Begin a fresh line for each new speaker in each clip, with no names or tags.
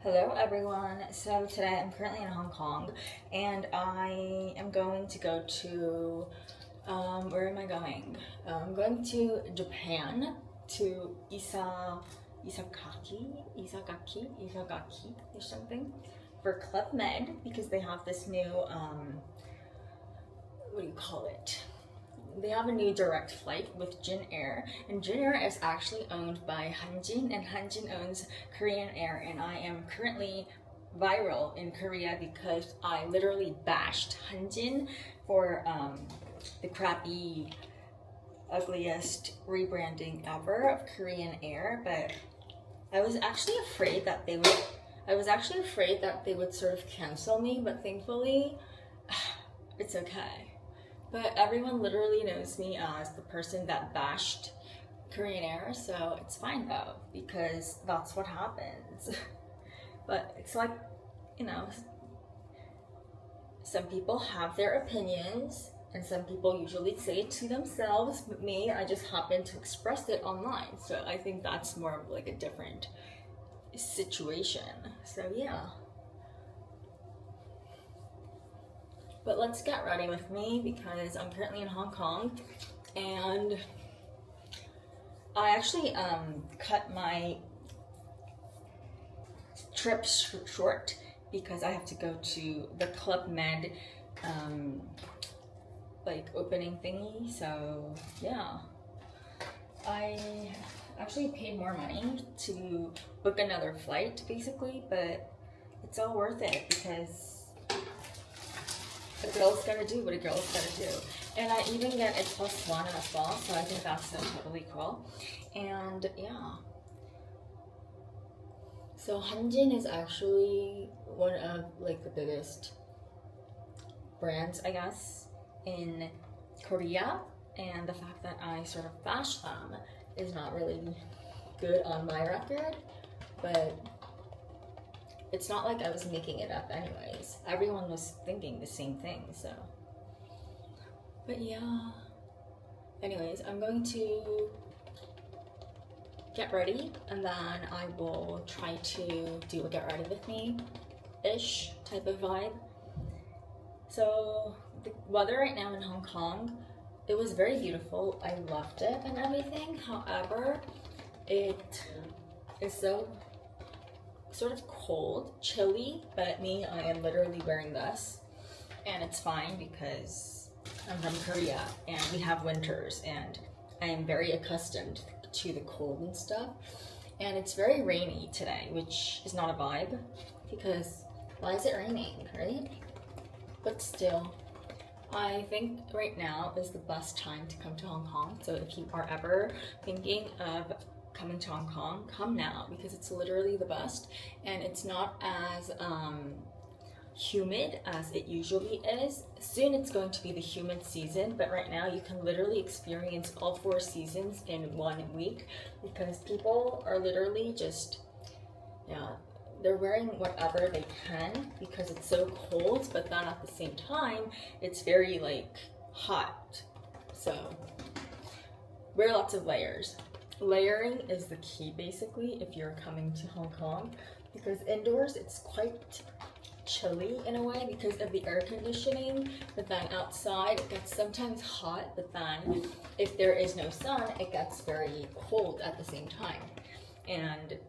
Hello everyone. So today I'm currently in Hong Kong and I am going to go to, where am I going? I'm going to Japan, to Isagaki or something, for Club Med, because they have this new, what do you call it? They have a new direct flight with Jin Air, and Jin Air is actually owned by Hanjin, and Hanjin owns Korean Air, and I am currently viral in Korea because I literally bashed Hanjin for the crappy, ugliest rebranding ever of Korean Air. But I was actually afraid that they would sort of cancel me, but thankfully it's okay. But everyone literally knows me as the person that bashed Korean Air, so it's fine though, because that's what happens. But it's like, you know, some people have their opinions, and some people usually say it to themselves, but me, I just happen to express it online. So I think that's more of like a different situation. So yeah. But let's get ready with me because I'm currently in Hong Kong, and I actually cut my trip short because I have to go to the Club Med like opening thingy. So yeah, I actually paid more money to book another flight basically, but it's all worth it because a girl's gotta do what a girl's gotta do. And I even get a +1 as well, so I think that's so totally cool. And yeah. So Hanjin is actually one of like the biggest brands, I guess, in Korea. And the fact that I sort of bashed them is not really good on my record, but it's not like I was making it up anyways. Everyone was thinking the same thing, so. But yeah. Anyways, I'm going to get ready, and then I will try to do a get ready with me-ish type of vibe. So the weather right now in Hong Kong, it was very beautiful. I loved it and everything. However, it is so sort of cold, chilly, but me, I am literally wearing this, and it's fine because I'm from Korea and we have winters, and I am very accustomed to the cold and stuff. And it's very rainy today, which is not a vibe because why is it raining, right? But still, I think right now is the best time to come to Hong Kong. So if you are ever thinking of coming to Hong Kong, come now, because it's literally the best, and it's not as humid as it usually is. Soon it's going to be the humid season, but right now you can literally experience all 4 seasons in 1 week because people are literally just, yeah, they're wearing whatever they can because it's so cold, but then at the same time it's very like hot, so wear lots of layers. Layering is the key basically if you're coming to Hong Kong, because indoors it's quite chilly in a way because of the air conditioning, but then outside it gets sometimes hot, but then if there is no sun it gets very cold at the same time. And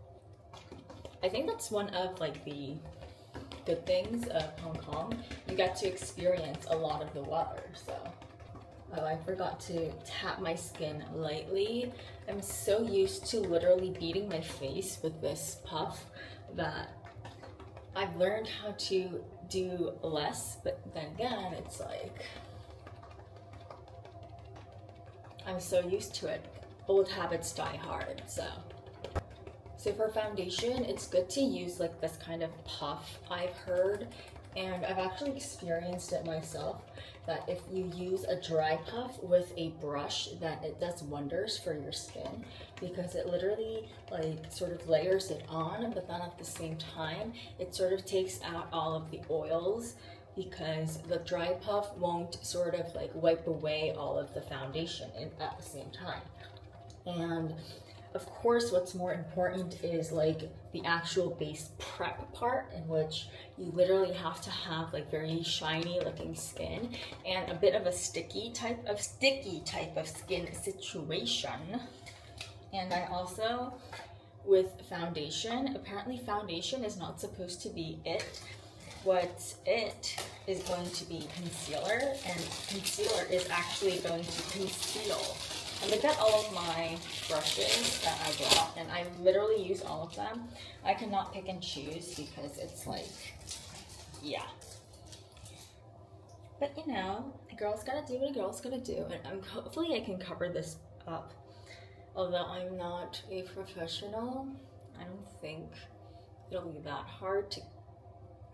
I think that's one of like the good things of Hong Kong. You get to experience a lot of the weather. So oh, I forgot to tap my skin lightly. I'm so used to literally beating my face with this puff that I've learned how to do less, but then again, it's like, I'm so used to it. Old habits die hard, so. So for foundation, it's good to use like this kind of puff, I've heard, and I've actually experienced it myself, that if you use a dry puff with a brush, then it does wonders for your skin because it literally like sort of layers it on, but then at the same time, it sort of takes out all of the oils because the dry puff won't sort of like wipe away all of the foundation at the same time. And of course, what's more important is like the actual base prep part, in which you literally have to have like very shiny looking skin and a bit of a sticky type of skin situation. And I also, with foundation, apparently foundation is not supposed to be it. What it is going to be concealer, and concealer is actually going to conceal. And look at all of my brushes that I brought, and I literally use all of them. I cannot pick and choose because it's like, yeah. But you know, a girl's gotta do what a girl's gonna do, and hopefully I can cover this up. Although I'm not a professional, I don't think it'll be that hard to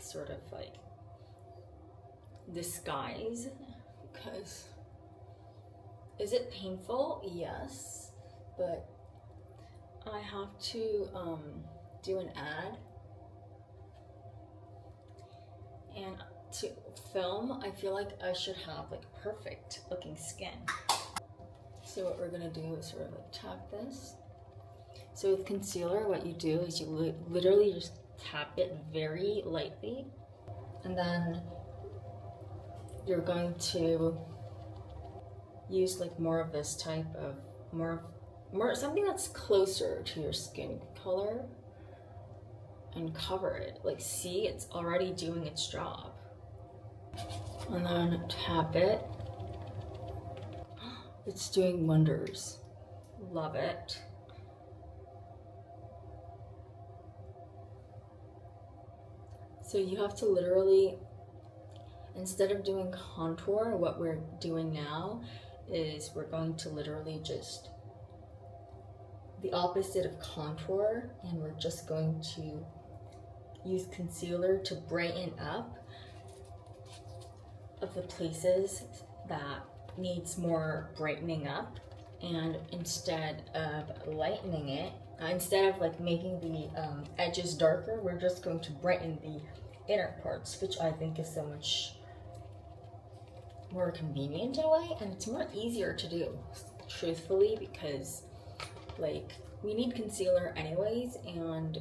sort of like disguise, because is it painful? Yes, but I have to do an ad, and to film I feel like I should have like perfect looking skin. So what we're gonna do is sort of like tap this. So with concealer, what you do is you literally just tap it very lightly, and then you're going to use like more of this type of more something that's closer to your skin color, and cover it. Like, see, it's already doing its job. And then tap it. It's doing wonders. Love it. So you have to literally, instead of doing contour, what we're doing now is we're going to literally just the opposite of contour, and we're just going to use concealer to brighten up of the places that needs more brightening up, and instead of lightening it, instead of like making the edges darker, we're just going to brighten the inner parts, which I think is so much more convenient in a way, and it's more easier to do, truthfully, because like we need concealer anyways, and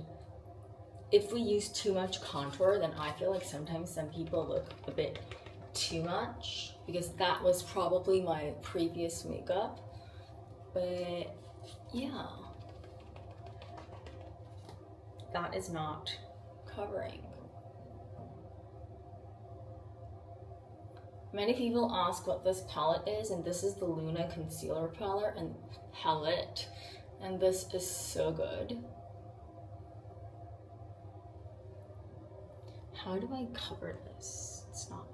if we use too much contour, then I feel like sometimes some people look a bit too much, because that was probably my previous makeup. But yeah, that is not covering. Many people ask what this palette is, and this is the Luna concealer palette and palette, and this is so good. How do I cover this? It's not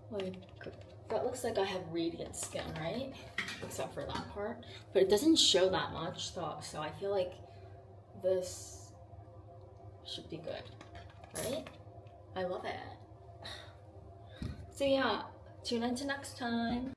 working. Like, that looks like I have radiant skin, right? Except for that part, but it doesn't show that much, so I feel like this should be good, right? I love it. So yeah, tune in to next time.